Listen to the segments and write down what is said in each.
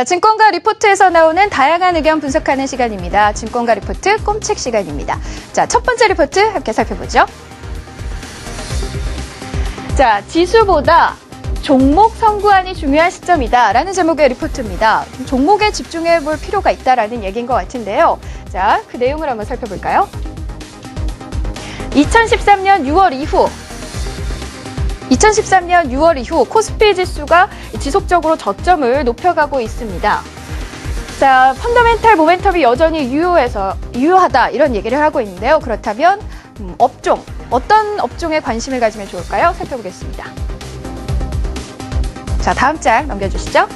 자, 증권가 리포트에서 나오는 다양한 의견 분석하는 시간입니다. 증권가 리포트 꼼책 시간입니다. 자, 첫 번째 리포트 함께 살펴보죠. 자, 지수보다 종목 선구안이 중요한 시점이다라는 제목의 리포트입니다. 종목에 집중해 볼 필요가 있다라는 얘기인 것 같은데요. 자, 그 내용을 한번 살펴볼까요? 2013년 6월 이후 코스피 지수가 지속적으로 저점을 높여가고 있습니다. 자, 펀더멘탈 모멘텀이 여전히 유효하다 이런 얘기를 하고 있는데요. 그렇다면 업종, 어떤 업종에 관심을 가지면 좋을까요? 살펴보겠습니다. 자, 다음 장 넘겨주시죠.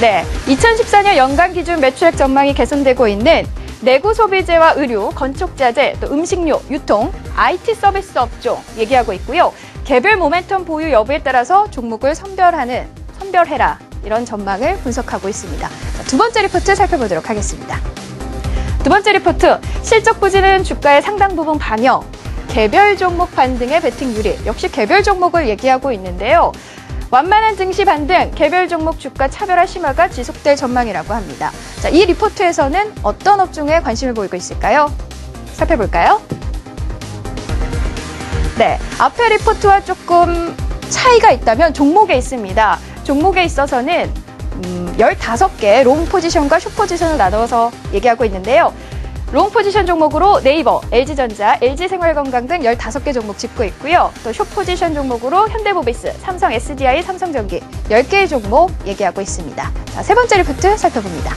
네, 2014년 연간 기준 매출액 전망이 개선되고 있는 내구 소비재와 의류, 건축자재, 또 음식료, 유통, IT 서비스 업종 얘기하고 있고요. 개별 모멘텀 보유 여부에 따라서 종목을 선별해라 이런 전망을 분석하고 있습니다. 자, 두 번째 리포트 살펴보도록 하겠습니다. 두 번째 리포트, 실적 부진은 주가의 상당 부분 반영, 개별 종목 반등의 베팅률이 역시 개별 종목을 얘기하고 있는데요. 완만한 증시 반등, 개별 종목 주가 차별화 심화가 지속될 전망이라고 합니다. 자, 이 리포트에서는 어떤 업종에 관심을 보이고 있을까요? 살펴볼까요? 네, 앞에 리포트와 조금 차이가 있다면 종목에 있습니다. 종목에 있어서는 15개 롱 포지션과 숏 포지션을 나눠서 얘기하고 있는데요. 롱 포지션 종목으로 네이버, LG전자, LG생활건강 등 15개 종목 짚고 있고요. 또 숏 포지션 종목으로 현대모비스, 삼성 SDI, 삼성전기 10개의 종목 얘기하고 있습니다. 자, 세 번째 리포트 살펴봅니다.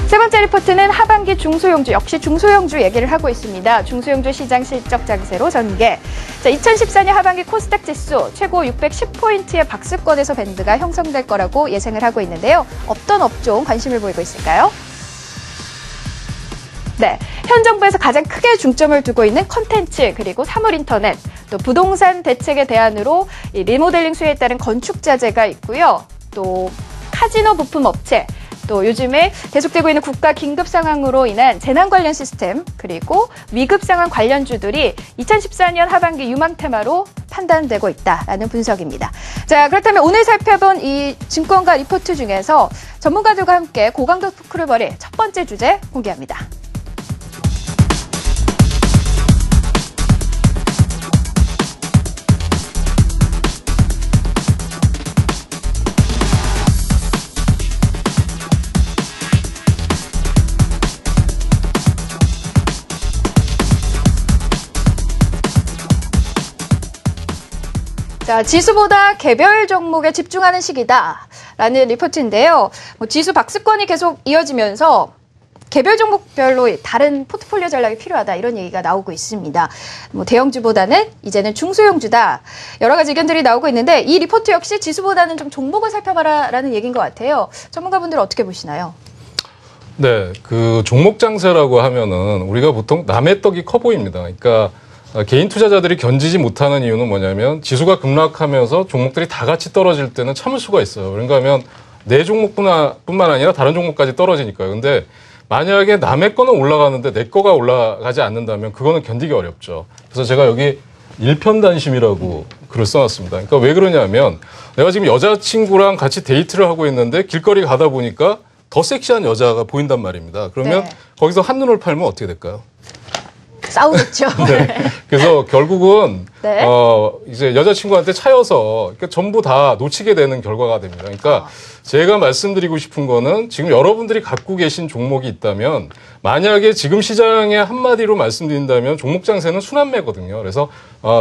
세 번째 리포트는 하반기 중소형주, 역시 중소형주 얘기를 하고 있습니다. 중소형주 시장 실적 장세로 전개. 자, 2014년 하반기 코스닥 지수 최고 610포인트의 박스권에서 밴드가 형성될 거라고 예상을 하고 있는데요. 어떤 업종 관심을 보이고 있을까요? 네, 현 정부에서 가장 크게 중점을 두고 있는 콘텐츠, 그리고 사물인터넷, 또 부동산 대책의 대안으로 이 리모델링 수요에 따른 건축자재가 있고요. 또 카지노 부품 업체, 또 요즘에 계속되고 있는 국가 긴급 상황으로 인한 재난 관련 시스템, 그리고 위급 상황 관련주들이 2014년 하반기 유망 테마로 판단되고 있다라는 분석입니다. 자, 그렇다면 오늘 살펴본 이 증권가 리포트 중에서 전문가들과 함께 고강도 토크를 벌일 첫 번째 주제 공개합니다. 자, 지수보다 개별 종목에 집중하는 시기다라는 리포트인데요. 지수 박스권이 계속 이어지면서 개별 종목별로 다른 포트폴리오 전략이 필요하다 이런 얘기가 나오고 있습니다. 대형주보다는 이제는 중소형주다. 여러 가지 의견들이 나오고 있는데 이 리포트 역시 지수보다는 좀 종목을 살펴봐라라는 얘기인 것 같아요. 전문가분들 어떻게 보시나요? 네, 그 종목 장세라고 하면은 우리가 보통 남의 떡이 커 보입니다. 그러니까 개인 투자자들이 견디지 못하는 이유는 뭐냐면 지수가 급락하면서 종목들이 다 같이 떨어질 때는 참을 수가 있어요. 그런가 하면 내 종목뿐만 아니라 다른 종목까지 떨어지니까요. 근데 만약에 남의 거는 올라가는데 내 거가 올라가지 않는다면 그거는 견디기 어렵죠. 그래서 제가 여기 일편단심이라고 글을 써놨습니다. 그러니까 왜 그러냐면 내가 지금 여자친구랑 같이 데이트를 하고 있는데 길거리 가다 보니까 더 섹시한 여자가 보인단 말입니다. 그러면 거기서 한눈을 팔면 어떻게 될까요? 싸우겠죠. 네. 그래서 결국은 이제 여자친구한테 차여서 그러니까 전부 다 놓치게 되는 결과가 됩니다. 그러니까 제가 말씀드리고 싶은 거는 지금 여러분들이 갖고 계신 종목이 있다면 만약에 지금 시장에 한마디로 말씀드린다면 종목 장세는 순환매거든요. 그래서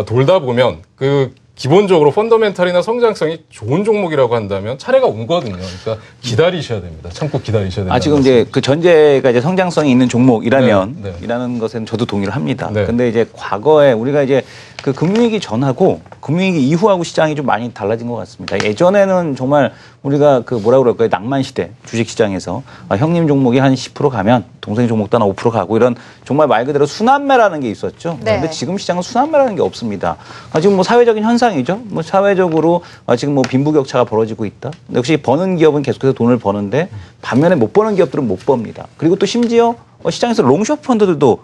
돌다 보면 그 기본적으로 펀더멘탈이나 성장성이 좋은 종목이라고 한다면 차례가 오거든요. 그러니까 기다리셔야 됩니다. 참고 기다리셔야 됩니다. 지금 이제 그 전제가 이제 성장성이 있는 종목이라면 이라는 것에는 저도 동의를 합니다. 근데 이제 과거에 우리가 이제 그 금융위기 전하고 금융위기 이후하고 시장이 좀 많이 달라진 것 같습니다. 예전에는 정말 우리가 그 뭐라 그럴까요? 낭만 시대 주식시장에서 형님 종목이 한 10% 가면 동생 종목도 한 5% 가고 이런 정말 말 그대로 순환매라는 게 있었죠. 근데 지금 시장은 순환매라는 게 없습니다. 지금 뭐 사회적인 현상이죠. 뭐 사회적으로 지금 뭐 빈부격차가 벌어지고 있다. 역시 버는 기업은 계속해서 돈을 버는데 반면에 못 버는 기업들은 못 법니다. 그리고 또 심지어 시장에서 롱숏 펀드들도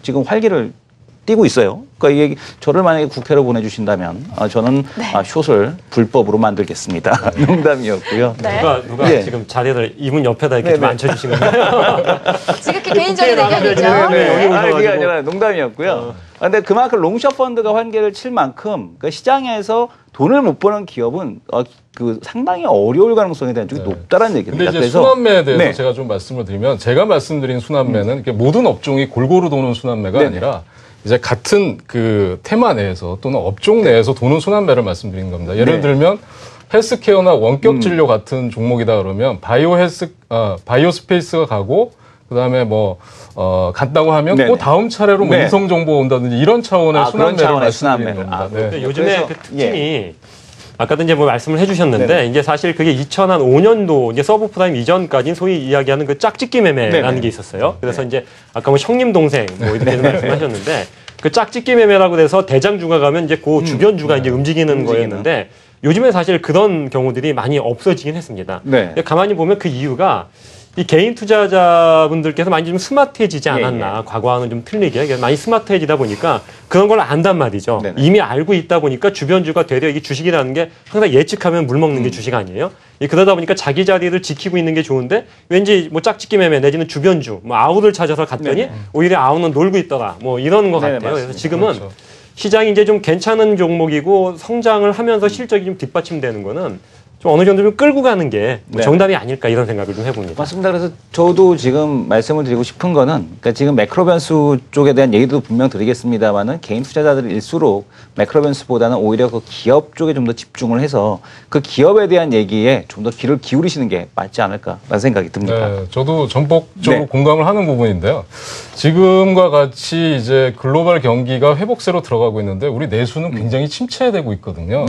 지금 활기를 뛰고 있어요. 그러니까 이게 저를 만약에 국회로 보내주신다면 저는 숏을 불법으로 만들겠습니다. 농담이었고요. 네. 누가 예. 지금 자리를 이분 옆에다 이렇게 좀 앉혀주신 건가요? 지극히 개인적인 의견이죠. 그게 아니라 농담이었고요. 근데 그만큼 롱숏 펀드가 환기를 칠 만큼 그 시장에서 돈을 못 버는 기업은 그 상당히 어려울 가능성에 대한 쪽이 높다라는 얘기입니다. 근데 이제 그래서 순환매에 대해서 제가 좀 말씀을 드리면 제가 말씀드린 순환매는 이렇게 모든 업종이 골고루 도는 순환매가 아니라 이제 같은 그 테마 내에서 또는 업종 내에서 도는 순환매를 말씀드린 겁니다. 예를 들면 헬스케어나 원격 진료 같은 종목이다 그러면 바이오 스페이스가 가고 그다음에 간다고 하면 그 다음 차례로 뭐 인성 정보가 온다든지 이런 차원의 순환매를 말씀드리는 겁니다. 요즘에 그 특징이 아까도 이제 뭐 말씀을 해주셨는데 이제 사실 그게 2005년도 이제 서브프라임 이전까지는 소위 이야기하는 그 짝짓기 매매라는 게 있었어요. 그래서 이제 아까 뭐 형님 동생 뭐 이렇게 말씀하셨는데 그 짝짓기 매매라고 해서 대장주가 가면 이제 그 주변주가 이제 움직이는 거였는데 요즘에 사실 그런 경우들이 많이 없어지긴 했습니다. 가만히 보면 그 이유가 이 개인 투자자분들께서 많이 좀 스마트해지지 않았나. 과거와는 좀 틀리게. 많이 스마트해지다 보니까 그런 걸 안단 말이죠. 이미 알고 있다 보니까 주변주가 되려 이게 주식이라는 게 항상 예측하면 물 먹는 게 주식 아니에요. 그러다 보니까 자기 자리를 지키고 있는 게 좋은데 왠지 뭐 짝짓기 매매 내지는 주변주, 뭐 아웃을 찾아서 갔더니 오히려 아웃은 놀고 있더라. 뭐 이런 것 같아요. 그래서 지금은 시장이 이제 좀 괜찮은 종목이고 성장을 하면서 실적이 좀 뒷받침되는 거는 좀 어느 정도 좀 끌고 가는 게 정답이 아닐까 이런 생각을 좀 해봅니다. 맞습니다. 그래서 저도 지금 말씀을 드리고 싶은 거는 그러니까 지금 매크로 변수 쪽에 대한 얘기도 분명 드리겠습니다만은 개인 투자자들일수록 매크로 변수보다는 오히려 그 기업 쪽에 좀 더 집중을 해서 그 기업에 대한 얘기에 좀 더 귀를 기울이시는 게 맞지 않을까라는 생각이 듭니다. 네, 저도 전폭적으로 공감을 하는 부분인데요. 지금과 같이 이제 글로벌 경기가 회복세로 들어가고 있는데 우리 내수는 굉장히 침체되고 있거든요.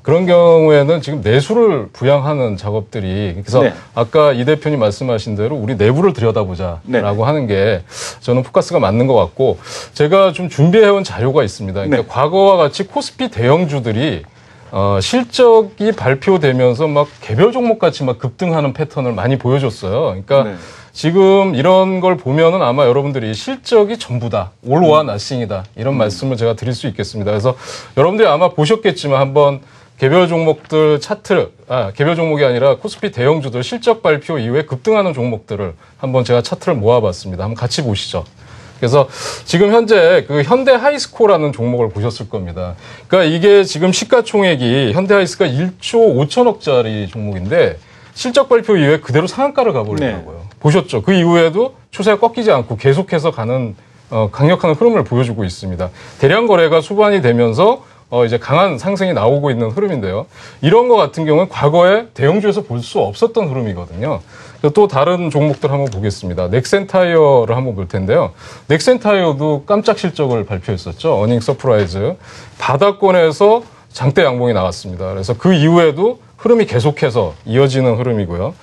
그런 경우에는 지금 내수를 부양하는 작업들이 그래서 아까 이 대표님 말씀하신 대로 우리 내부를 들여다보자라고 하는 게 저는 포커스가 맞는 것 같고 제가 좀 준비해온 자료가 있습니다. 그러니까 과거와 같이 코스피 대형주들이 실적이 발표되면서 막 개별 종목 같이 막 급등하는 패턴을 많이 보여줬어요. 그러니까 지금 이런 걸 보면은 아마 여러분들이 실적이 전부다. 올와 나싱이다. 이런 말씀을 제가 드릴 수 있겠습니다. 그래서 여러분들이 아마 보셨겠지만 한번 개별 종목들 차트, 개별 종목이 아니라 코스피 대형주들 실적 발표 이후에 급등하는 종목들을 한번 제가 차트를 모아봤습니다. 한번 같이 보시죠. 그래서 지금 현재 그 현대 하이스코라는 종목을 보셨을 겁니다. 그러니까 이게 지금 시가총액이 현대 하이스가 1조 5천억짜리 종목인데 실적 발표 이후에 그대로 상한가를 가버리더라고요. 보셨죠? 그 이후에도 추세가 꺾이지 않고 계속해서 가는 강력한 흐름을 보여주고 있습니다. 대량 거래가 수반이 되면서 이제 강한 상승이 나오고 있는 흐름인데요. 이런 것 같은 경우는 과거에 대형주에서 볼 수 없었던 흐름이거든요. 또 다른 종목들 한번 보겠습니다. 넥센타이어를 한번 볼 텐데요. 넥센타이어도 깜짝 실적을 발표했었죠. 어닝 서프라이즈. 바닥권에서 장대 양봉이 나왔습니다. 그래서 그 이후에도 흐름이 계속해서 이어지는 흐름이고요.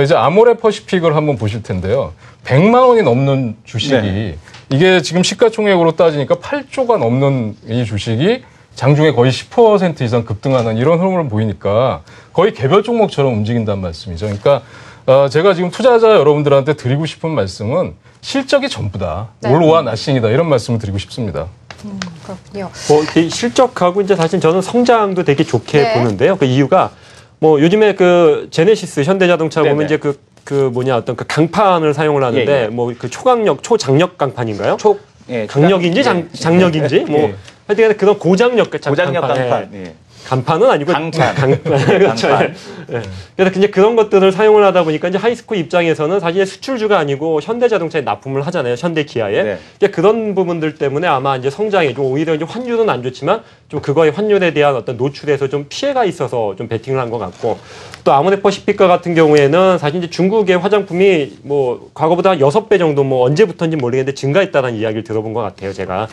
이제 아모레 퍼시픽을 한번 보실 텐데요. 100만 원이 넘는 주식이 이게 지금 시가총액으로 따지니까 8조가 넘는 이 주식이 장중에 거의 10% 이상 급등하는 이런 흐름을 보이니까 거의 개별 종목처럼 움직인다는 말씀이죠. 그러니까 제가 지금 투자자 여러분들한테 드리고 싶은 말씀은 실적이 전부다. 올와 나싱이다. 이런 말씀을 드리고 싶습니다. 그렇군요. 실적하고 이제 사실 저는 성장도 되게 좋게 보는데요. 그 이유가 뭐 요즘에 그 제네시스 현대자동차 보면 이제 그 어떤 그 강판을 사용을 하는데 뭐 그 초장력 강판인가요? 강력인지 장력인지 뭐 하여튼 그런 고장력 강판. 간판은 아니고 그렇죠. 그래서 이제 그런 것들을 사용을 하다 보니까 이제 하이스코 입장에서는 사실 수출주가 아니고 현대자동차에 납품을 하잖아요. 현대기아에. 그런 부분들 때문에 아마 이제 성장에 좀 오히려 이제 환율은 안 좋지만 좀 그거의 환율에 대한 어떤 노출에서 좀 피해가 있어서 좀 베팅을 한 것 같고 또 아모레 퍼시픽과 같은 경우에는 사실 이제 중국의 화장품이 뭐 과거보다 한 6배 정도 뭐 언제부터인지 모르겠는데 증가했다는 이야기를 들어본 것 같아요. 제가.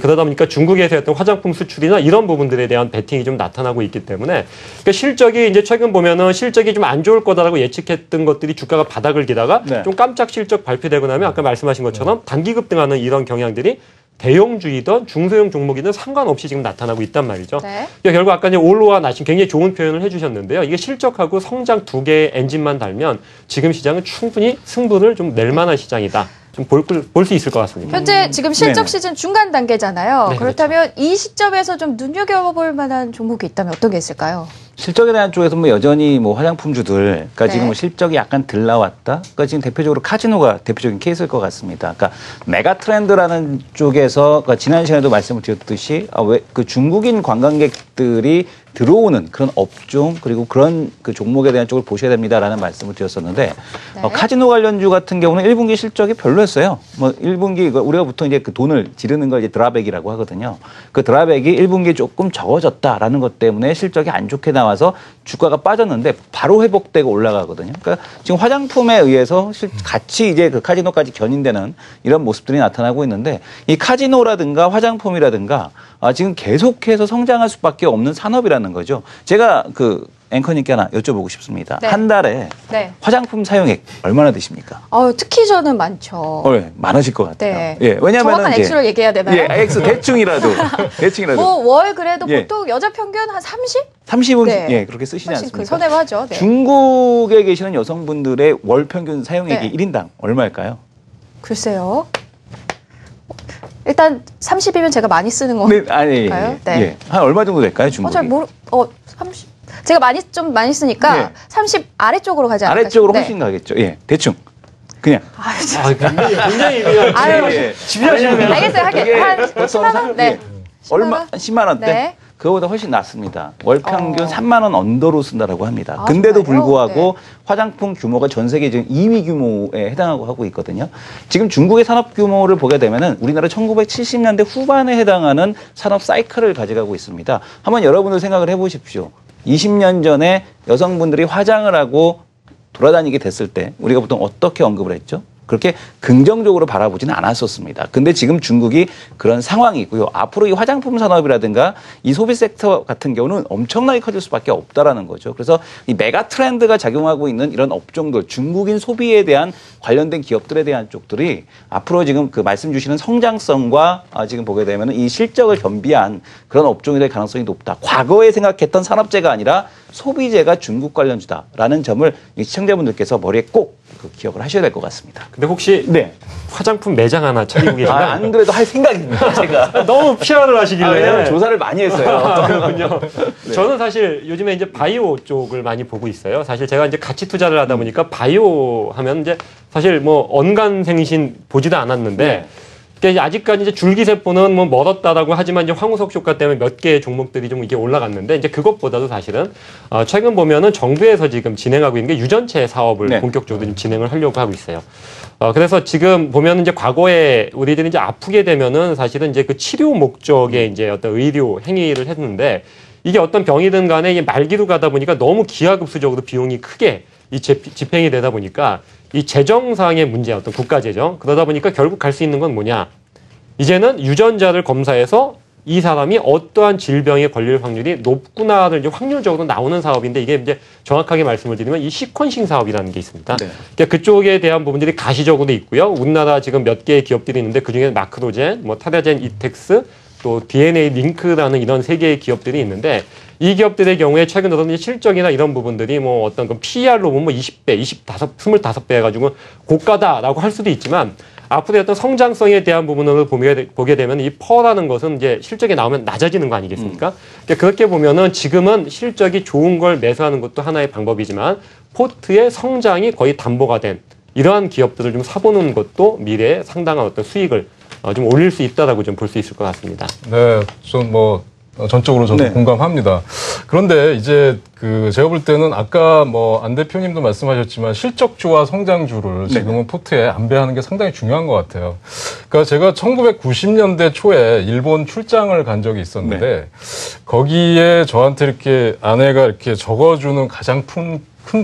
그러다 보니까 중국에서 어떤 화장품 수출이나 이런 부분들에 대한 베팅이 좀 나타나고 있기 때문에 그러니까 실적이 이제 최근 보면은 실적이 좀 안 좋을 거다라고 예측했던 것들이 주가가 바닥을 기다가 좀 깜짝 실적 발표되고 나면 아까 말씀하신 것처럼 단기 급등하는 이런 경향들이 대형주이든 중소형 종목이든 상관없이 지금 나타나고 있단 말이죠. 그러니까 결국 아까 이제 올로와 나신 굉장히 좋은 표현을 해주셨는데요. 이게 실적하고 성장 두 개의 엔진만 달면 지금 시장은 충분히 승부를 좀 낼 만한 시장이다. 좀 볼 수 있을 것 같습니다. 현재 지금 실적 네네. 시즌 중간 단계잖아요. 네, 그렇다면 이 시점에서 좀 눈여겨볼 만한 종목이 있다면 어떤 게 있을까요? 실적에 대한 쪽에서 뭐 여전히 뭐 화장품주들, 그러니까 지금 뭐 실적이 약간 들 나왔다. 그러니까 지금 대표적으로 카지노가 대표적인 케이스일 것 같습니다. 그러니까 메가 트렌드라는 쪽에서 그러니까 지난 시간에도 말씀을 드렸듯이 왜 그 중국인 관광객들이 들어오는 그런 업종 그리고 그런 그 종목에 대한 쪽을 보셔야 됩니다라는 말씀을 드렸었는데 카지노 관련주 같은 경우는 1분기 실적이 별로였어요. 뭐 1분기 우리가 보통 이제 그 돈을 지르는 걸 이제 드랍액이라고 하거든요. 그 드랍액이 1분기에 조금 적어졌다라는 것 때문에 실적이 안 좋게 나와서 주가가 빠졌는데 바로 회복되고 올라가거든요. 그러니까 지금 화장품에 의해서 같이 이제 그 카지노까지 견인되는 이런 모습들이 나타나고 있는데 이 카지노라든가 화장품이라든가 지금 계속해서 성장할 수밖에 없는 산업이라는 거죠. 제가 그 앵커님께 하나 여쭤보고 싶습니다. 네. 한 달에 네. 화장품 사용액 얼마나 되십니까? 특히 저는 많죠. 네, 많으실 것 같아요. 네. 예, 왜냐하면 정확한 액수를 얘기해야 되나요? 예, 액수 대충이라도. 뭐 월 그래도 예. 보통 여자 평균 한 30? 30은 네. 예, 그렇게 쓰시지 훨씬 않습니까? 선회로 하죠. 네. 중국에 계시는 여성분들의 월 평균 사용액이 네. 1인당 얼마일까요? 글쎄요. 일단 30이면 제가 많이 쓰는 거. 네, 아니, 가요? 예. 네. 예. 한 얼마 정도 될까요, 중국이? 잘 30. 제가 좀 많이 쓰니까 예. 30 아래쪽으로 가지 않을까 아래쪽으로 싶은데. 훨씬 가겠죠. 예, 대충. 그냥. 굉장히 아유, 예. 집요하시네요. 알겠어요. 이게 한 보통 10만 원? 네. 예. 얼마? 10만 원대? 네. 그거보다 훨씬 낫습니다. 월 평균 3만 원 언더로 쓴다라고 합니다. 아, 근데도 정말요? 불구하고 네. 화장품 규모가 전 세계 지금 2위 규모에 해당하고 하고 있거든요. 지금 중국의 산업 규모를 보게 되면은 우리나라 1970년대 후반에 해당하는 산업 사이클을 가져가고 있습니다. 한번 여러분들 생각을 해보십시오. 20년 전에 여성분들이 화장을 하고 돌아다니게 됐을 때 우리가 보통 어떻게 언급을 했죠? 그렇게 긍정적으로 바라보지는 않았었습니다. 근데 지금 중국이 그런 상황이고요. 앞으로 이 화장품 산업이라든가 이 소비 섹터 같은 경우는 엄청나게 커질 수밖에 없다라는 거죠. 그래서 이 메가 트렌드가 작용하고 있는 이런 업종들, 중국인 소비에 대한 관련된 기업들에 대한 쪽들이 앞으로 지금 그 말씀 주시는 성장성과 지금 보게 되면 이 실적을 겸비한 그런 업종이 될 가능성이 높다. 과거에 생각했던 산업재가 아니라 소비재가 중국 관련주다라는 점을 이 시청자분들께서 머리에 꼭 그 기억을 하셔야 될 것 같습니다. 근데 혹시 네. 화장품 매장 하나 차리고 계신가요? 안 그래도 할 생각입니다, 제가. 너무 피아를 하시길래. 왜냐면 조사를 많이 했어요. 그렇군요. 저는 사실 요즘에 이제 바이오 쪽을 많이 보고 있어요. 사실 제가 이제 같이 투자를 하다 보니까 바이오 하면 이제 사실 뭐 언간생신 보지도 않았는데 네. 그러니까 아직까지 이제 줄기세포는 뭐 멀었다라고 하지만 이제 황우석 효과 때문에 몇 개의 종목들이 좀 이게 올라갔는데 이제 그것보다도 사실은 최근 보면은 정부에서 지금 진행하고 있는 게 유전체 사업을 네. 본격적으로 좀 진행을 하려고 하고 있어요. 그래서 지금 보면은 이제 과거에 우리들이 이제 아프게 되면은 사실은 이제 그 치료 목적의 이제 어떤 의료 행위를 했는데 이게 어떤 병이든 간에 이게 말기로 가다 보니까 너무 기하급수적으로 비용이 크게 이 집행이 되다 보니까 이 재정상의 문제, 어떤 국가 재정 그러다 보니까 결국 갈 수 있는 건 뭐냐? 이제는 유전자를 검사해서 이 사람이 어떠한 질병에 걸릴 확률이 높구나를 이제 확률적으로 나오는 사업인데 이게 이제 정확하게 말씀을 드리면 이 시퀀싱 사업이라는 게 있습니다. 네. 그러니까 그쪽에 대한 부분들이 가시적으로 있고요. 우리나라 지금 몇 개의 기업들이 있는데 그중에 마크로젠, 뭐 타다젠 이텍스, 또 DNA 링크라는 이런 세 개의 기업들이 있는데 이 기업들의 경우에 최근 들어서 실적이나 이런 부분들이 뭐 어떤 그 PER로 보면 뭐 20배, 25배 해가지고 고가다라고 할 수도 있지만 앞으로의 어떤 성장성에 대한 부분을 보게 되면 이 퍼라는 것은 이제 실적이 나오면 낮아지는 거 아니겠습니까? 그러니까 그렇게 보면은 지금은 실적이 좋은 걸 매수하는 것도 하나의 방법이지만 포트의 성장이 거의 담보가 된 이러한 기업들을 좀 사보는 것도 미래에 상당한 어떤 수익을 좀 올릴 수 있다라고 좀 볼 수 있을 것 같습니다. 네, 전 뭐 전적으로 저도 네. 공감합니다. 그런데 이제 그 제가 볼 때는 아까 뭐 안 대표님도 말씀하셨지만 실적주와 성장주를 지금은 포트에 안배하는 게 상당히 중요한 것 같아요. 그러니까 제가 1990년대 초에 일본 출장을 간 적이 있었는데 거기에 저한테 이렇게 아내가 이렇게 적어주는 가장 큰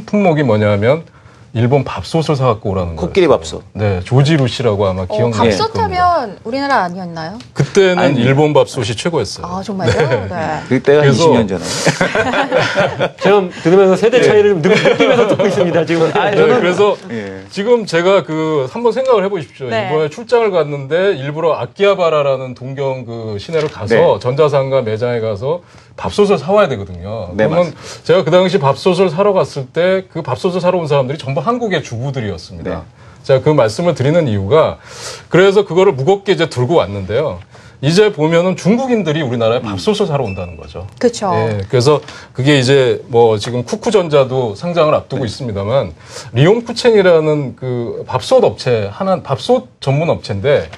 품목이 뭐냐면 일본 밥솥을 사갖고 오라는 거예요. 코끼리 밥솥. 네, 조지루시라고 아마 기억나실 겁니다. 밥솥 하면 우리나라 아니었나요? 그때는 아니, 일본 밥솥이 최고였어요. 아, 정말요? 네. 그때가 그래서 20년 전에. 지금 들으면서 세대 차이를 느끼면서 듣고 있습니다. 지금. 네, 그래서 예. 지금 제가 한번 생각을 해보십시오. 네. 이번에 출장을 갔는데 일부러 아키하바라라는 동경 그 시내를 가서 네. 전자상가 매장에 가서 밥솥을 사와야 되거든요. 네, 그러면 맞습니다. 제가 그 당시 밥솥을 사러 갔을 때 그 밥솥을 사러 온 사람들이 전부 한국의 주부들이었습니다. 네. 제가 그 말씀을 드리는 이유가 그래서 그거를 무겁게 이제 들고 왔는데요. 이제 보면은 중국인들이 우리나라에 밥솥을 사러 온다는 거죠. 그렇죠. 예, 그래서 그게 이제 뭐 지금 쿠쿠전자도 상장을 앞두고 있습니다만 리옹쿠첸이라는 그 밥솥 업체 하나 밥솥 전문 업체인데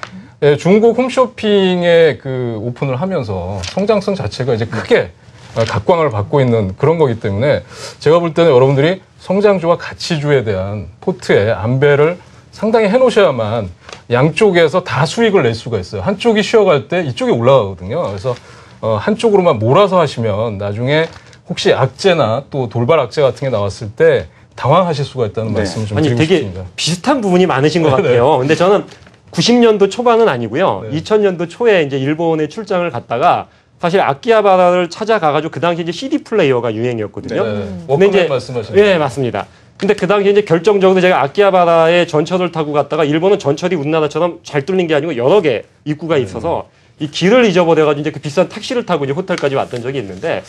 예, 중국 홈쇼핑에 그 오픈을 하면서 성장성 자체가 이제 크게 각광을 받고 있는 그런 거기 때문에 제가 볼 때는 여러분들이 성장주와 가치주에 대한 포트에 안배를 상당히 해놓으셔야만 양쪽에서 다 수익을 낼 수가 있어요. 한쪽이 쉬어갈 때 이쪽이 올라가거든요. 그래서 한쪽으로만 몰아서 하시면 나중에 혹시 악재나 또 돌발 악재 같은 게 나왔을 때 당황하실 수가 있다는 말씀을 좀 드리고 되게 싶습니다. 비슷한 부분이 많으신 것 같아요. 근데 저는 90년도 초반은 아니고요. 2000년도 초에 이제 일본에 출장을 갔다가 사실 아키하바라를 찾아가가지고 그 당시 이제 CD 플레이어가 유행이었거든요. 워크맨 말씀하시는 네, 맞습니다. 근데 그 당시에 이제 결정적으로 제가 아키하바라의 전철을 타고 갔다가 일본은 전철이 우리나라처럼 잘 뚫린 게 아니고 여러 개 입구가 있어서 이 길을 잊어버려가지고 이제 그 비싼 택시를 타고 이제 호텔까지 왔던 적이 있는데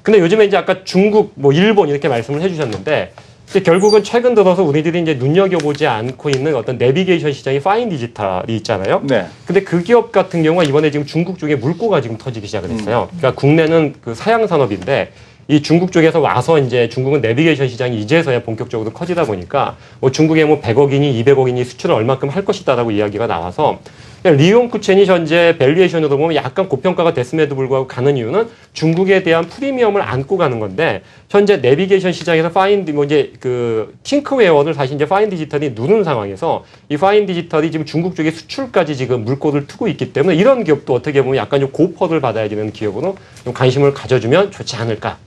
근데 요즘에 이제 아까 중국, 뭐 일본 이렇게 말씀을 해주셨는데 근데 결국은 최근 들어서 우리들이 이제 눈여겨보지 않고 있는 어떤 내비게이션 시장이 파인 디지털이 있잖아요. 네. 근데 그 기업 같은 경우가 이번에 지금 중국 쪽에 물꼬가 지금 터지기 시작을 했어요. 그러니까 국내는 그 사양 산업인데 이 중국 쪽에서 와서 이제 중국은 내비게이션 시장이 이제서야 본격적으로 커지다 보니까 뭐 중국에 뭐 100억이니 200억이니 수출을 얼마큼 할 것이다라고 이야기가 나와서 리옹쿠첸이 현재 밸류에이션으로 보면 약간 고평가가 됐음에도 불구하고 가는 이유는 중국에 대한 프리미엄을 안고 가는 건데 현재 내비게이션 시장에서 뭐 이제 그 팅크웨어를 사실 이제 파인 디지털이 누른 상황에서 이 파인 디지털이 지금 중국 쪽에 수출까지 지금 물꼬를 트고 있기 때문에 이런 기업도 어떻게 보면 약간 좀 고퍼를 받아야 되는 기업으로 좀 관심을 가져주면 좋지 않을까.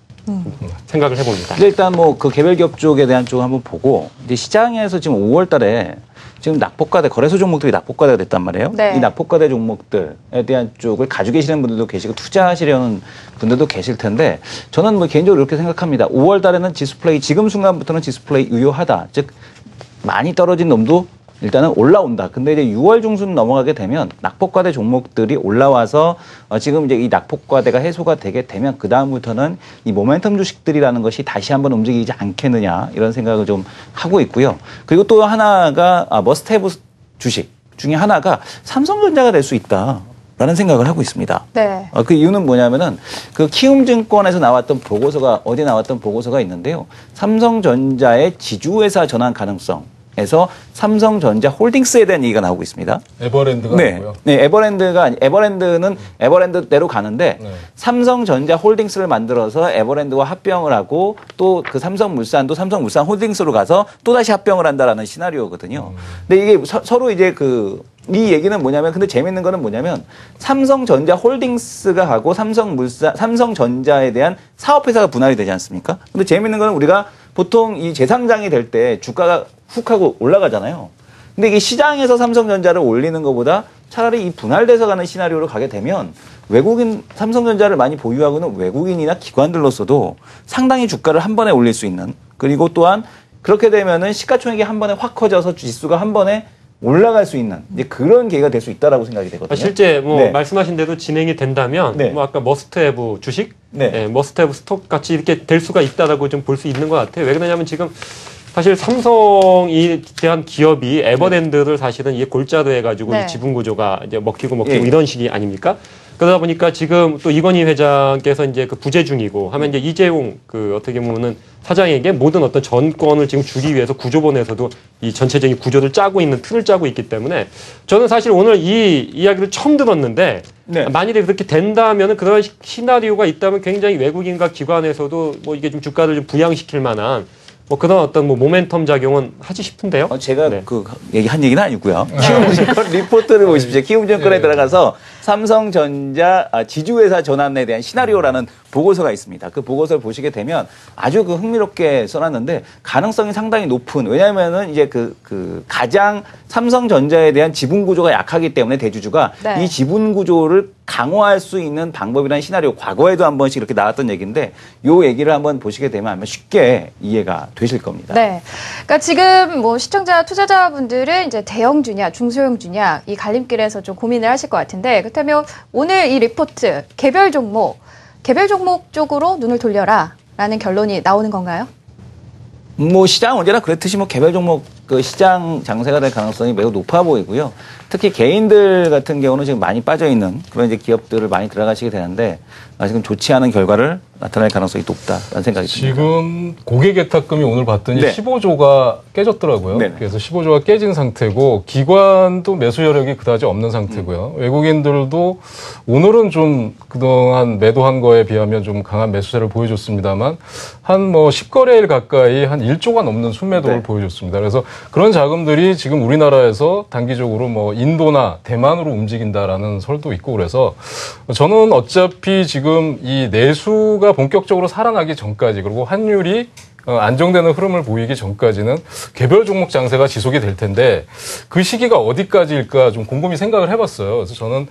생각을 해봅니다. 근데 일단 뭐 그 개별 기업 쪽에 대한 쪽 한번 보고 이제 시장에서 지금 5월 달에 지금 낙폭과대 거래소 종목들이 낙폭과대가 됐단 말이에요. 네. 이 낙폭과대 종목들에 대한 쪽을 가지고 계시는 분들도 계시고 투자하시려는 분들도 계실 텐데 저는 뭐 개인적으로 이렇게 생각합니다. 5월 달에는 지수플레이 지금 순간부터는 지수플레이 유효하다. 즉 많이 떨어진 놈도 일단은 올라온다. 근데 이제 6월 중순 넘어가게 되면 낙폭과대 종목들이 올라와서 지금 이제 이 낙폭과대가 해소가 되게 되면 그 다음부터는 이 모멘텀 주식들이라는 것이 다시 한번 움직이지 않겠느냐 이런 생각을 좀 하고 있고요. 그리고 또 하나가 머스트헤브 주식 중에 하나가 삼성전자가 될 수 있다. 라는 생각을 하고 있습니다. 네. 그 이유는 뭐냐면은 그 키움증권에서 나왔던 보고서가 어디 나왔던 보고서가 있는데요. 삼성전자의 지주회사 전환 가능성에서 삼성전자 홀딩스에 대한 얘기가 나오고 있습니다. 에버랜드가 아니고요. 네, 에버랜드는 에버랜드대로 가는데 네. 삼성전자 홀딩스를 만들어서 에버랜드와 합병을 하고 또 그 삼성물산도 삼성물산 홀딩스로 가서 또 다시 합병을 한다라는 시나리오거든요. 근데 이게 서로 이제 이 얘기는 뭐냐면 근데 재밌는 거는 뭐냐면 삼성전자 홀딩스가 하고 삼성전자에 대한 사업회사가 분할이 되지 않습니까? 근데 재밌는 거는 우리가 보통 이 재상장이 될 때 주가가 훅 하고 올라가잖아요. 근데 이게 시장에서 삼성전자를 올리는 것보다 차라리 이 분할돼서 가는 시나리오로 가게 되면 삼성전자를 많이 보유하고 있는 외국인이나 기관들로서도 상당히 주가를 한 번에 올릴 수 있는 그리고 또한 그렇게 되면은 시가총액이 한 번에 확 커져서 지수가 한 번에 올라갈 수 있는 이제 그런 계기가 될 수 있다라고 생각이 되거든요. 실제 뭐 말씀하신 대로 진행이 된다면 뭐 아까 머스트헤브 주식, 머스트헤브 스톡 같이 이렇게 될 수가 있다라고 좀 볼 수 있는 것 같아요. 왜 그러냐면 지금 사실 삼성에 대한 기업이 에버랜드를 사실은 이게 골자로 해가지고 이 지분 구조가 이제 먹히고 이런 식이 아닙니까? 그러다 보니까 지금 또 이건희 회장께서 이제 그 부재 중이고 하면 이제 이재용 그 어떻게 보면은 사장에게 모든 어떤 전권을 지금 주기 위해서 구조본에서도 이 전체적인 구조를 짜고 있는 틀을 짜고 있기 때문에 저는 사실 오늘 이 이야기를 처음 들었는데 만일에 그렇게 된다면은 그런 시나리오가 있다면 굉장히 외국인과 기관에서도 뭐 이게 좀 주가를 좀 부양시킬 만한 뭐 그런 어떤 뭐 모멘텀 작용은 하지 싶은데요. 제가 그 한 얘기는 아니고요. 키움증권 리포트를 보십시오. 키움증권에 들어가서 삼성전자 지주회사 전환에 대한 시나리오라는 보고서가 있습니다. 그 보고서를 보시게 되면 아주 흥미롭게 써놨는데 가능성이 상당히 높은 왜냐하면은 이제 가장 삼성전자에 대한 지분 구조가 약하기 때문에 대주주가 이 지분 구조를 강화할 수 있는 방법이라는 시나리오 과거에도 한 번씩 이렇게 나왔던 얘기인데 요 얘기를 한번 보시게 되면 아마 쉽게 이해가 되실 겁니다. 네. 그러니까 지금 뭐 시청자 투자자분들은 이제 대형주냐 중소형주냐 이 갈림길에서 좀 고민을 하실 것 같은데 그렇다면 오늘 이 리포트 개별 종목 쪽으로 눈을 돌려라 라는 결론이 나오는 건가요? 뭐 시장 언제나 그렇듯이 뭐 개별 종목 그 시장 장세가 될 가능성이 매우 높아 보이고요. 특히 개인들 같은 경우는 지금 많이 빠져 있는 그런 이제 기업들을 많이 들어가시게 되는데 지금 좋지 않은 결과를 나타낼 가능성이 높다라는 생각이 듭니다. 지금 고객예탁금이 오늘 봤더니 네. 15조가 깨졌더라고요. 네. 그래서 15조가 깨진 상태고 기관도 매수 여력이 그다지 없는 상태고요. 외국인들도 오늘은 좀 그동안 매도한 거에 비하면 좀 강한 매수세를 보여줬습니다만 한 뭐 10거래일 가까이 한 1조가 넘는 순매도를 네. 보여줬습니다. 그래서 그런 자금들이 지금 우리나라에서 단기적으로 뭐 인도나 대만으로 움직인다라는 설도 있고 그래서 저는 어차피 지금 이 내수가 본격적으로 살아나기 전까지 그리고 환율이 안정되는 흐름을 보이기 전까지는 개별 종목 장세가 지속이 될 텐데 그 시기가 어디까지일까 좀 곰곰이 생각을 해봤어요. 그래서 저는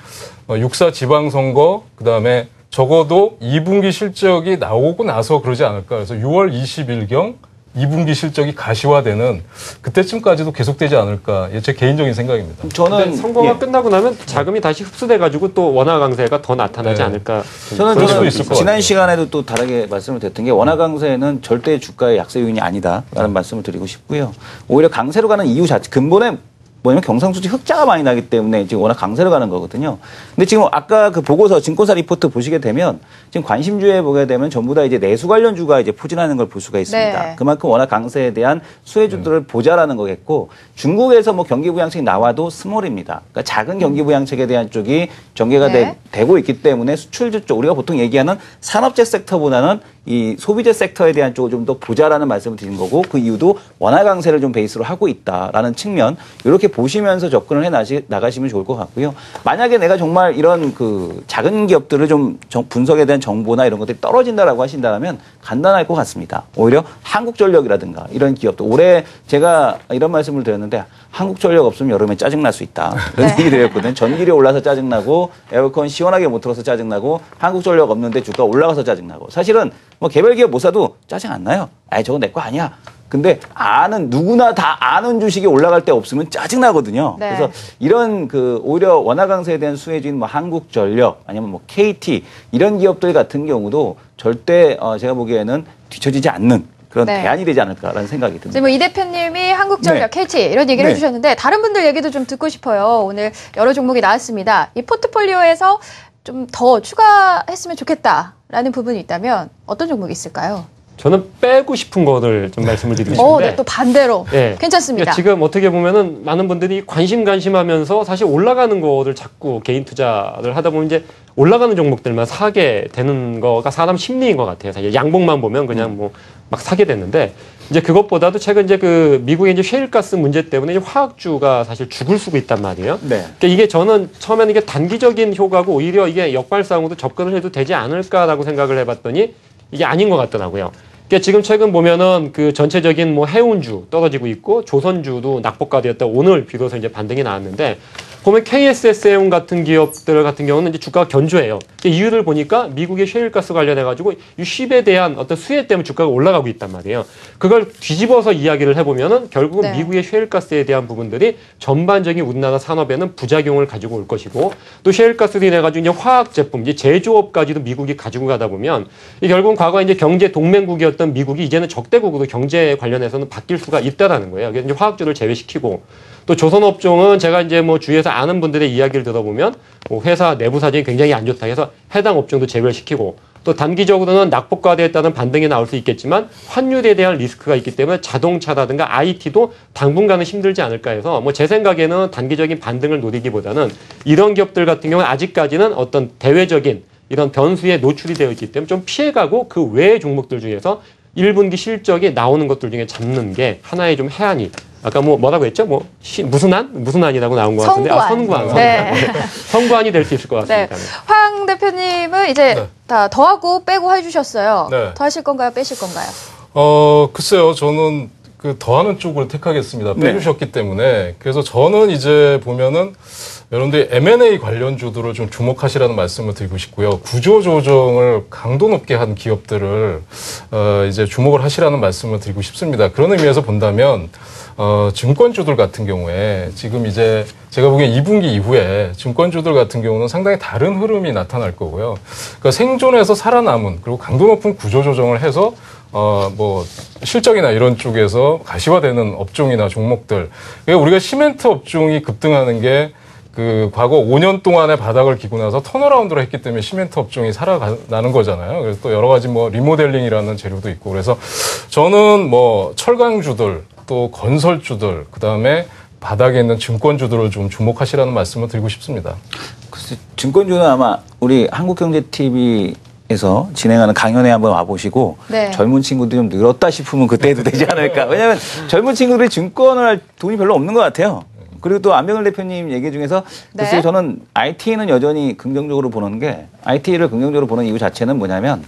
6.4 지방선거 그다음에 적어도 2분기 실적이 나오고 나서 그러지 않을까. 그래서 6월 20일경 2분기 실적이 가시화되는 그때쯤까지도 계속되지 않을까. 제 개인적인 생각입니다. 저는 선거가 끝나고 나면 자금이 다시 흡수돼가지고 또 원화 강세가 더 나타나지 않을까. 저는 지난 시간에도 또 다르게 말씀을 드렸던 게 원화 강세는 절대 주가의 약세 요인이 아니다라는 말씀을 드리고 싶고요. 오히려 강세로 가는 이유 자체 근본에 뭐냐면 경상수지 흑자가 많이 나기 때문에 지금 워낙 강세로 가는 거거든요. 근데 지금 아까 그 보고서 증권사 리포트 보시게 되면 지금 관심주에 보게 되면 전부 다 이제 내수 관련주가 이제 포진하는 걸 볼 수가 있습니다. 네. 그만큼 워낙 강세에 대한 수혜주들을 보자라는 거겠고 중국에서 뭐 경기 부양책이 나와도 스몰입니다. 그러니까 작은 경기 부양책에 대한 쪽이 전개가 되고 있기 때문에 수출주 쪽 우리가 보통 얘기하는 산업재 섹터보다는 이 소비재 섹터에 대한 쪽을 좀 더 보자라는 말씀을 드린 거고 그 이유도 원화 강세를 좀 베이스로 하고 있다라는 측면 이렇게 보시면서 접근을 해 나가시면 좋을 것 같고요. 만약에 내가 정말 이런 그 작은 기업들을 좀 분석에 대한 정보나 이런 것들이 떨어진다라고 하신다면 간단할 것 같습니다. 오히려 한국전력이라든가 이런 기업도 올해 제가 이런 말씀을 드렸는데 한국전력 없으면 여름에 짜증날 수 있다. 그런 얘기 드렸거든요. 전기료 올라서 짜증나고 에어컨 시원하게 못 틀어서 짜증나고 한국전력 없는데 주가 올라가서 짜증나고 사실은 뭐 개별 기업 못 사도 짜증 안 나요. 아이 저거 내 거 아니야. 근데 누구나 다 아는 주식이 올라갈 때 없으면 짜증나거든요. 네. 그래서 이런 그 오히려 원화 강세에 대한 수혜주인 뭐 한국전력 아니면 뭐 KT 이런 기업들 같은 경우도 절대 제가 보기에는 뒤처지지 않는 그런 대안이 되지 않을까라는 생각이 듭니다. 지금 이 대표님이 한국전력, KT 이런 얘기를 해주셨는데 다른 분들 얘기도 좀 듣고 싶어요. 오늘 여러 종목이 나왔습니다. 이 포트폴리오에서 좀 더 추가했으면 좋겠다라는 부분이 있다면 어떤 종목이 있을까요? 저는 빼고 싶은 거를 좀 말씀을 드리고 싶은데. 네, 또 반대로. 네. 괜찮습니다. 그러니까 지금 어떻게 보면은 많은 분들이 관심하면서 사실 올라가는 거를 자꾸 개인 투자를 하다 보면 이제 올라가는 종목들만 사게 되는 거가 사람 심리인 것 같아요. 사실 양봉만 보면 그냥 뭐 막 사게 됐는데 이제 그것보다도 최근 이제 그 미국의 이제 셰일가스 문제 때문에 이제 화학주가 사실 죽을 수가 있단 말이에요. 네. 그러니까 이게 저는 처음에는 이게 단기적인 효과고 오히려 이게 역발상으로 접근을 해도 되지 않을까라고 생각을 해봤더니 이게 아닌 것 같더라고요. 그러니까 지금 최근 보면은 그 전체적인 뭐 해운주 떨어지고 있고 조선주도 낙폭과되었다 오늘 비로소 이제 반등이 나왔는데 보면 KSS해운 같은 기업들 같은 경우는 이제 주가가 견조해요. 이유를 보니까 미국의 셰일가스 관련해가지고 이 쉿에 대한 어떤 수혜 때문에 주가가 올라가고 있단 말이에요. 그걸 뒤집어서 이야기를 해보면은 결국은 미국의 셰일가스에 대한 부분들이 전반적인 우리나라 산업에는 부작용을 가지고 올 것이고 또 셰일가스로 인해가지고 이제 화학 제품, 이제 제조업까지도 미국이 가지고 가다 보면 이 결국은 과거에 이제 경제 동맹국이었던 미국이 이제는 적대국으로 경제 관련해서는 바뀔 수가 있다라는 거예요. 그래서 이제 화학주를 제외시키고 또 조선업종은 제가 이제 뭐 주위에서 아는 분들의 이야기를 들어보면 뭐 회사 내부 사정이 굉장히 안 좋다 해서 해당 업종도 제외를 시키고 또 단기적으로는 낙폭과대에 따른 반등이 나올 수 있겠지만 환율에 대한 리스크가 있기 때문에 자동차라든가 IT도 당분간은 힘들지 않을까 해서 뭐 제 생각에는 단기적인 반등을 노리기보다는 이런 기업들 같은 경우는 아직까지는 어떤 대외적인 이런 변수에 노출이 되어 있기 때문에 좀 피해가고 그 외의 종목들 중에서 1분기 실적이 나오는 것들 중에 잡는 게 하나의 좀 해안이 아까 뭐라고 했죠? 무슨 안이라고 나온 것 같은데. 선구안. 네. 선구안이 될 수 있을 것 같습니다. 네. 황 대표님은 이제 다 더하고 빼고 해주셨어요. 네. 더 하실 건가요? 빼실 건가요? 글쎄요. 저는 그 더하는 쪽을 택하겠습니다. 빼주셨기 때문에. 그래서 저는 이제 보면은 여러분들이 M&A 관련주들을 좀 주목하시라는 말씀을 드리고 싶고요. 구조조정을 강도 높게 한 기업들을 이제 주목을 하시라는 말씀을 드리고 싶습니다. 그런 의미에서 본다면 증권주들 같은 경우에 지금 이제 제가 보기엔 2분기 이후에 증권주들 같은 경우는 상당히 다른 흐름이 나타날 거고요. 그러니까 생존해서 살아남은 그리고 강도 높은 구조조정을 해서 뭐 실적이나 이런 쪽에서 가시화되는 업종이나 종목들. 그러니까 우리가 시멘트 업종이 급등하는 게 그 과거 5년 동안의 바닥을 기고 나서 턴어라운드를 했기 때문에 시멘트 업종이 살아나는 거잖아요. 그래서 또 여러 가지 뭐 리모델링이라는 재료도 있고 그래서 저는 뭐 철강주들 또 건설주들 그다음에 바닥에 있는 증권주들을 좀 주목하시라는 말씀을 드리고 싶습니다. 글쎄, 증권주는 아마 우리 한국경제TV에서 진행하는 강연에 한번 와보시고 네. 젊은 친구들이 좀 늘었다 싶으면 그때 해도 되지 않을까. 왜냐하면 젊은 친구들이 증권을 할 돈이 별로 없는 것 같아요. 그리고 또 안병일 대표님 얘기 중에서 글쎄요, 네. 저는 IT는 여전히 긍정적으로 보는 게 IT를 긍정적으로 보는 이유 자체는 뭐냐면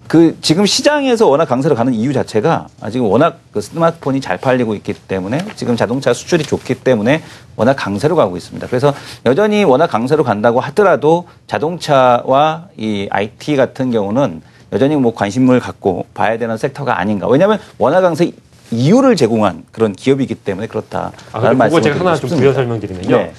그 지금 시장에서 워낙 강세로 가는 이유 자체가 지금 워낙 그 스마트폰이 잘 팔리고 있기 때문에 지금 자동차 수출이 좋기 때문에 워낙 강세로 가고 있습니다. 그래서 여전히 워낙 강세로 간다고 하더라도 자동차와 이 IT 같은 경우는 여전히 뭐 관심을 갖고 봐야 되는 섹터가 아닌가. 왜냐하면 워낙 강세 이유를 제공한 그런 기업이기 때문에 그렇다. 그거 제가 하나 좀 부여 설명드리면요. 네.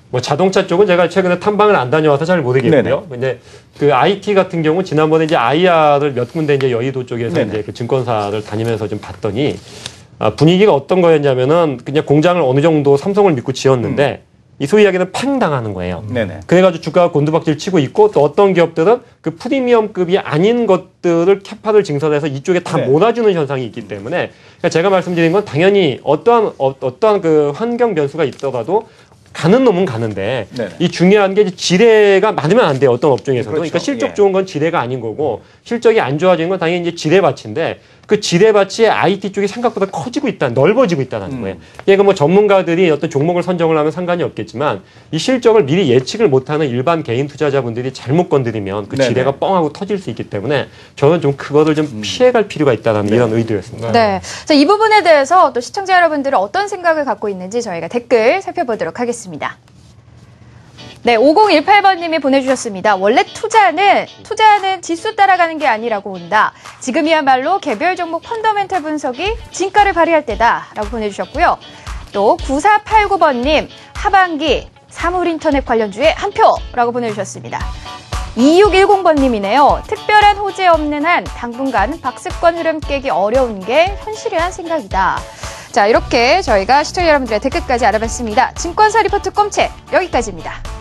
뭐 자동차 쪽은 제가 최근에 탐방을 안 다녀와서 잘 모르겠고요. 근데 그 IT 같은 경우 지난번에 이제 IR을 몇 군데 이제 여의도 쪽에서 네네. 이제 그 증권사를 다니면서 좀 봤더니 분위기가 어떤 거였냐면은 그냥 공장을 어느 정도 삼성을 믿고 지었는데 이 소위 이야기는 팽당하는 거예요. 네네. 그래가지고 주가가 곤두박질 치고 있고 또 어떤 기업들은 그 프리미엄급이 아닌 것들을 캐파를 증설해서 이쪽에 다 네. 몰아주는 현상이 있기 때문에 그러니까 제가 말씀드린 건 당연히 어떠한 그 환경 변수가 있더라도 가는 놈은 가는데 네네. 이 중요한 게 지뢰가 많으면 안 돼요. 어떤 업종에서도. 그렇죠. 그러니까 실적 좋은 건 지뢰가 아닌 거고 실적이 안 좋아지는 건 당연히 이제 지뢰밭인데 그 지뢰밭이 IT 쪽이 생각보다 커지고 있다, 넓어지고 있다는 거예요. 그러니까 뭐 전문가들이 어떤 종목을 선정을 하면 상관이 없겠지만 이 실적을 미리 예측을 못하는 일반 개인 투자자분들이 잘못 건드리면 그 네네. 지뢰가 뻥하고 터질 수 있기 때문에 저는 좀 그거를 좀 피해갈 필요가 있다는 네. 이런 의도였습니다. 네. 자, 이 부분에 대해서 또 시청자 여러분들은 어떤 생각을 갖고 있는지 저희가 댓글 살펴보도록 하겠습니다. 네, 5018번님이 보내주셨습니다. 원래 투자는 지수 따라가는 게 아니라고 본다. 지금이야말로 개별 종목 펀더멘탈 분석이 진가를 발휘할 때다라고 보내주셨고요. 또 9489번님 하반기 사물인터넷 관련주에 한 표라고 보내주셨습니다. 2610번님이네요. 특별한 호재 없는 한 당분간 박스권 흐름 깨기 어려운 게 현실이란 생각이다. 자, 이렇게 저희가 시청자 여러분들의 댓글까지 알아봤습니다. 증권사 리포트 꼼책 여기까지입니다.